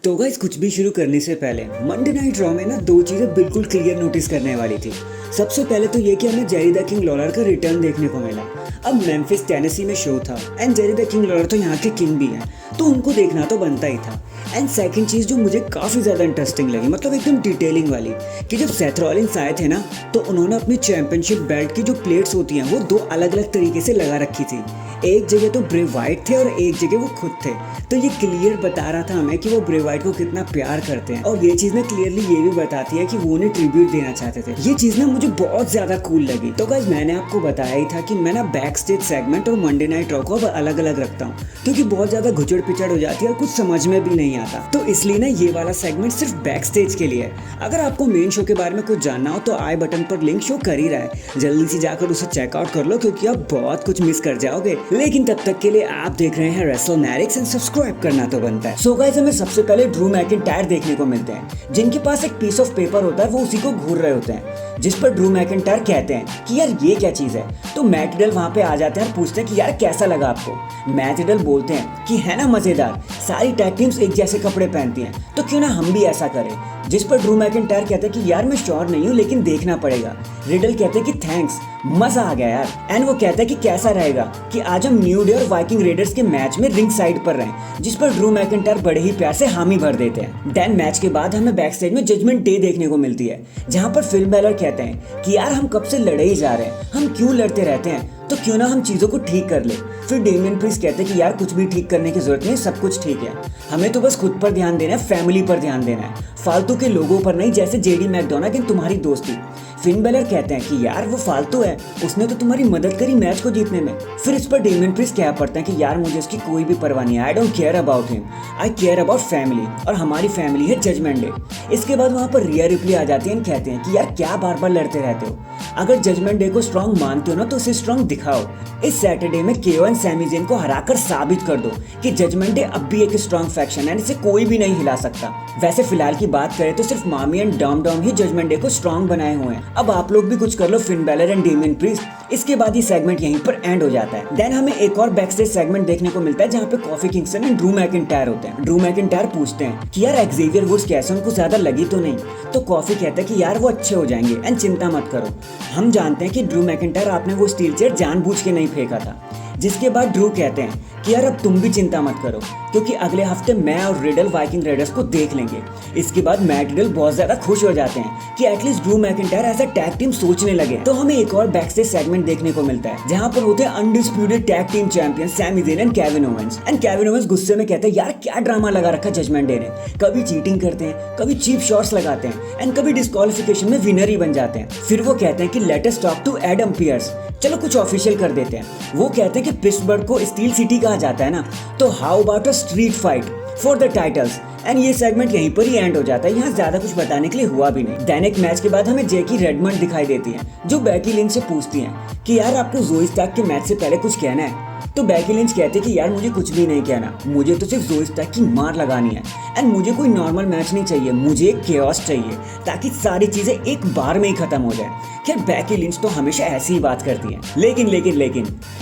तो गाइस कुछ भी शुरू करने से पहले मंडे नाइट रॉ में ना दो चीज़ें बिल्कुल क्लियर नोटिस करने वाली थी। सबसे पहले तो ये कि हमें जेरी द किंग लॉलर का रिटर्न देखने को मिला। अब मेम्फिस टेनेसी में शो था and Jerry the king Lawler तो यहाँ के किंग भी हैं, तो उनको देखना तो बनता ही था। एंड सेकंड चीज़ जो मुझे काफ़ी ज़्यादा इंटरेस्टिंग लगी, मतलब एकदम डिटेलिंग वाली, कि जब सेथ रॉलिन्स आए थे ना तो उन्होंने अपनी चैंपियनशिप बेल्ट की जो प्लेट्स होती हैं वो दो अलग अलग तरीके से लगा रखी थी। एक जगह तो ब्रे वाइट थे और एक जगह वो खुद थे, तो ये क्लियर बता रहा था हमें कि वो ब्रे वाइट को कितना प्यार करते हैं। और ये चीज़ ना क्लियरली ये भी बताती है कि वो उन्हें ट्रिब्यूट देना चाहते थे। ये चीज़ ना मुझे बहुत ज़्यादा कूल लगी। तो गाइस मैंने आपको बताया ही था कि मैं ना बैक स्टेज सेगमेंट और मंडे नाइट रॉ को अब अलग अलग रखता हूँ, क्योंकि बहुत ज़्यादा घुचड़ पिचड़ हो जाती है और कुछ समझ में भी नहीं आता। तो इसलिए ना ये वाला सेगमेंट सिर्फ बैक स्टेज के लिए है। अगर आपको मेन शो के बारे में कुछ जानना हो तो आई बटन पर लिंक शो कर ही रहा है, जल्दी से जाकर उसे चेकआउट कर लो, क्योंकि आप बहुत कुछ मिस कर जाओगे। लेकिन तब तक के लिए आप देख रहे हैं रेसलनैरिक्स एंड सब्सक्राइब करना तो बनता है। सो गाइस हमें सबसे पहले ड्रू मैकिंटायर देखने को मिलते हैं, जिनके पास एक पीस ऑफ पेपर होता है, वो उसी को घूर रहे होते हैं, जिस पर ड्रू मैकिंटायर कहते हैं कि यार ये क्या चीज़ है। तो मैट रिडल वहाँ पे आ जाते हैं और पूछते हैं कि यार कैसा लगा आपको। मैट रिडल बोलते हैं कि है ना मज़ेदार, सारी टैग टीम्स एक जैसे कपड़े पहनती हैं, तो क्यों ना हम भी ऐसा करें। जिस पर ड्रू मैकिंटायर कहते हैं कि यार मैं श्योर नहीं हूँ लेकिन देखना पड़ेगा। रिडल कहते हैं कि थैंक्स, मजा आ गया यार। एंड वो कहता है कि कैसा रहेगा कि आज हम न्यू डे और वाइकिंग रेडर्स के मैच में रिंग साइड पर रहें, जिस पर ड्रू मैकिंटायर बड़े ही प्यार से हामी भर देते हैं। देन मैच के बाद हमें बैक स्टेज में जजमेंट डे देखने को मिलती है, जहाँ पर फिन बैलर कहते हैं कि यार हम कब से लड़े ही जा रहे हैं, हम क्यों लड़ते रहते हैं, तो क्यों ना हम चीज़ों को ठीक कर ले। फिर डेमियन प्रीस्ट कहते हैं कि यार कुछ भी ठीक करने की जरूरत नहीं, सब कुछ ठीक है, हमें तो बस खुद पर ध्यान देना है, फैमिली पर ध्यान देना है, फालतू के लोगों पर नहीं, जैसे जेडी मैकडोनाल्ड की तुम्हारी दोस्ती। फिन बैलर कहते हैं कि यार वो फालतू है, उसने तो तुम्हारी मदद करी मैच को जीतने में। फिर इस पर डेमियन प्रीस्ट कह पड़ते हैं कि यार मुझे उसकी कोई भी परवाह नहीं है, I don't care about him, I care about family, और हमारी फैमिली है जजमेंट डे। इसके बाद वहाँ पर रिया रिप्ली आ जाती है और कहते हैं कि यार क्या बार बार लड़ते रहते हो, अगर जजमेंट डे को स्ट्रॉन्ग मानते हो ना तो उसे स्ट्रॉन्ग दिखाओ। इस सैटरडे में केओ एंड सैमी ज़ेन को हराकर साबित कर दो कि जजमेंट डे अब भी एक स्ट्रॉन्ग फैक्शन है, इसे कोई भी नहीं हिला सकता। वैसे फिलहाल की बात करें तो सिर्फ मामी एंड डॉम डॉम ही जजमेंट डे को स्ट्रॉन्ग बनाए हुए हैं। अब आप लोग भी कुछ कर लो, Finn Balor and Damian Priest. इसके बाद ये सेगमेंट यहीं पर एंड हो जाता है। देन हमें एक और बैक स्टेज सेगमेंट देखने को मिलता है, जहाँ पे Kofi Kingston and Drew McIntyre होते हैं। ड्रू मैकिंटायर पूछते हैं कि यार एक्जेवियर वुड्स कैसे, उनको ज्यादा लगी तो नहीं। तो कॉफी कहता है कि यार वो अच्छे हो जाएंगे एंड चिंता मत करो। हम जानते हैं कि ड्रू मैकिंटायर आपने वो स्टील चेयर जानबूझ के नहीं फेंका था। जिसके बाद ड्रू कहते हैं कि यार अब तुम भी चिंता मत करो, क्योंकि अगले हफ्ते मैं और रिडल वाइकिंग रेडर्स को देख लेंगे। इसके बाद मैट रिडल बहुत ज्यादा खुश हो जाते हैं कि at least Drew McIntyre as a tag team सोचने लगे। तो हमें एक और बैक स्टेज सेगमेंट देखने को मिलता है, जहां पर होते हैं undisputed tag team champion Sami Zayn and Kevin Owens. And Kevin Owens गुस्से में कहते हैं यार क्या ड्रामा लगा रखा जजमेंट डे ने, कभी चीटिंग करते हैं, कभी चीप शॉट्स लगाते हैं एंड कभी डिस्क्वालिफिकेशन में विनर ही बन जाते हैं। फिर वो कहते हैं कि let us talk to Adam Pierce, चलो कुछ ऑफिशियल कर देते हैं। वो कहते हैं कि पिट्सबर्ग को स्टील सिटी कहा जाता है ना, तो how about a street fight for the titles. And ये सेगमेंट यहीं पर ही एंड हो जाता है, यहाँ ज्यादा कुछ बताने के लिए हुआ भी नहीं। देन एक मैच के बाद हमें जैकी रेडमंड दिखाई देती है, जो बेकी लिंच से पूछती हैं कि यार आपको ज़ोई स्टार्क के मैच से पहले कुछ कहना है। तो बेकी लिंच कहते हैं कि यार मुझे कुछ भी नहीं कहना, मुझे तो सिर्फ ज़ोई स्टार्क की मार लगानी है एंड मुझे कोई नॉर्मल मैच नहीं चाहिए, मुझे एक केओस चाहिए ताकि सारी चीज़ें एक बार में ही खत्म हो जाए। खैर बेकी लिंच तो हमेशा ऐसी ही बात करती हैं। लेकिन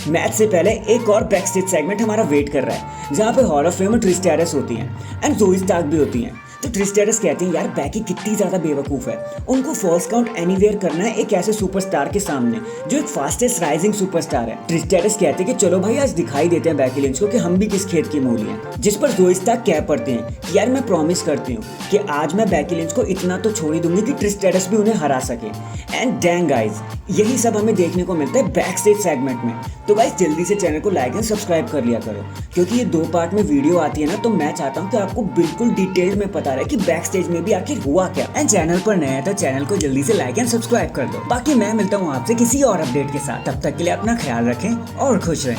मैच से पहले एक और बैक स्टेज सेगमेंट हमारा वेट कर रहा है, जहाँ पे hall of famer Trish stratus होती हैं एंड ज़ोई स्टार्क भी होती हैं। तो ट्रिश स्ट्रैटस कहते हैं यार बेकी कितनी ज़्यादा बेवकूफ़ है, उनको फॉल्स काउंट एनीवेयर करना है एक ऐसे सुपरस्टार के सामने जो एक फास्टेस्ट राइजिंग सुपरस्टार है। ट्रिश स्ट्रैटस कहते हैं कि चलो भाई आज दिखाई देते हैं बेकी लिंच को कि हम भी किस खेत की मूली हैं। जिस पर ज़ोई स्टार्क कह पड़ते हैं कि यार मैं प्रॉमिस करती हूँ कि आज मैं बेकी लिंच को इतना तो छोड़ ही दूंगी कि ट्रिश स्ट्रैटस भी उन्हें हरा सके। एंड डैंग गाइज, यही सब हमें देखने को मिलता है बैक स्टेज सेगमेंट में। तो गाइज जल्दी से चैनल को लाइक एंड सब्सक्राइब कर लिया करो, क्योंकि ये 2 पार्ट में वीडियो आती है ना, तो मैं चाहता हूँ कि आपको बिल्कुल डिटेल्ड में पता रहे कि बैक स्टेज में भी आखिर हुआ क्या। एंड चैनल पर नया है तो चैनल को जल्दी से लाइक एंड सब्सक्राइब कर दो। बाकी मैं मिलता हूँ आपसे किसी और अपडेट के साथ, तब तक के लिए अपना ख्याल रखें और खुश रहें।